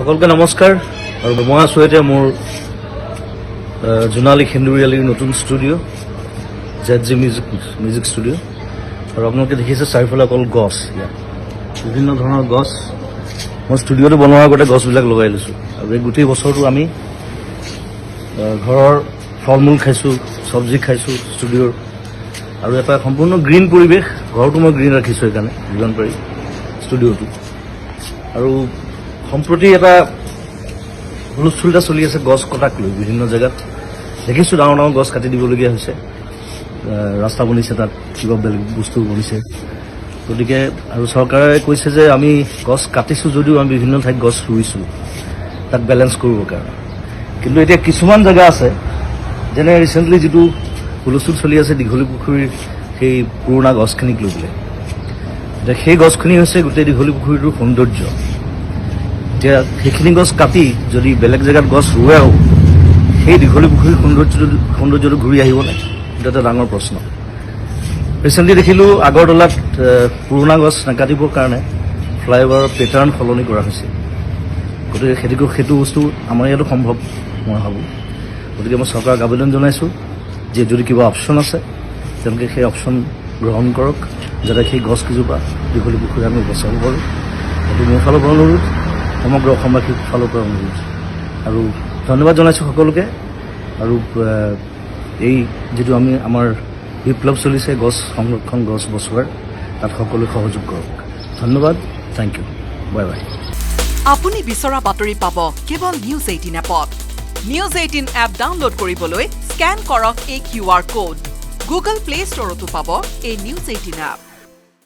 সকলকে নমস্কাৰ আৰু মই আছো এতিয়া মোৰ জোনালী খেন্দুৰিয়ালিৰ নতুন ষ্টুডিঅ' Z মিউজিক ষ্টুডিঅ' আৰু আপোনালোকে দেখিছে চাৰিওফালে অকল গছ ইয়াত বিভিন্ন ধৰণৰ গছ মই ষ্টুডিঅ'টো বনোৱাৰ আগতে গছবিলাক লগাই লৈছোঁ আৰু এই গোটেই বছৰটো আমি ঘৰৰ ফল মূল খাইছোঁ চব্জি খাইছোঁ ষ্টুডিঅ'ৰ আৰু এটা সম্পূৰ্ণ গ্ৰীণ পৰিৱেশ ঘৰটো মই গ্ৰীণ ৰাখিছোঁ সেইকাৰণে যিমান পাৰি ষ্টুডিঅ'টো আৰু সম্প্ৰতি এটা হুলস্থুল এটা চলি আছে গছ কটাক লৈ বিভিন্ন জেগাত দেখিছোঁ ডাঙৰ ডাঙৰ গছ কাটি দিবলগীয়া হৈছে ৰাস্তা বনিছে তাত কিবা বেলেগ বস্তু বনিছে গতিকে আৰু চৰকাৰে কৈছে যে আমি গছ কাটিছোঁ যদিও আমি বিভিন্ন ঠাইত গছ ৰুইছোঁ তাক বেলেঞ্চ কৰিবৰ কাৰণে কিন্তু এতিয়া কিছুমান জেগা আছে যেনে ৰিচেণ্টলি যিটো হুলস্থুল চলি আছে দীঘলী পুখুৰীৰ সেই পুৰণা গছখিনিক লৈ পেলাই এতিয়া সেই গছখিনি হৈছে গোটেই দীঘলী পুখুৰীটোৰ সৌন্দৰ্য এতিয়া সেইখিনি গছ কাটি যদি বেলেগ জেগাত গছ ৰুৱেও সেই দীঘলী পুখুৰীৰ সৌন্দৰ্যটো ঘূৰি আহিব নাই এইটো এটা ডাঙৰ প্ৰশ্ন ৰিচেণ্টলি দেখিলোঁ আগৰতলাত পুৰণা গছ নাকাটিবৰ কাৰণে ফ্লাইঅভাৰৰ পেটাৰ্ণ সলনি কৰা হৈছে গতিকে সেইটো বস্তু আমাৰ ইয়াতো সম্ভৱ মই ভাবোঁ গতিকে মই চৰকাৰক আবেদন জনাইছোঁ যে যদি কিবা অপশ্যন আছে তেওঁলোকে সেই অপশ্যন গ্ৰহণ কৰক যাতে সেই গছকেইজোপা দীঘলী পুখুৰী আমি বচাব পাৰোঁ সেইটো মোৰ ফালৰ পৰা অনুৰোধ সমগ্ৰ অসমবাসীৰ ফালৰ পৰা অনুৰোধ আৰু ধন্যবাদ জনাইছোঁ সকলোকে আৰু এই যিটো আমাৰ বিপ্লৱ চলিছে গছ সংৰক্ষণ গছ বচোৱাৰ তাত সকলোৱে সহযোগ কৰক ধন্যবাদ থেংক ইউ বাই বাই আপুনি বিচৰা বাতৰি পাব কেৱল নিউজ 18 এপত নিউজ 18 এপ ডাউনলোড কৰিবলৈ স্কেন কৰক এই QR কোড গুগল প্লে ষ্টৰতো পাব এই নিউজ 18 এপ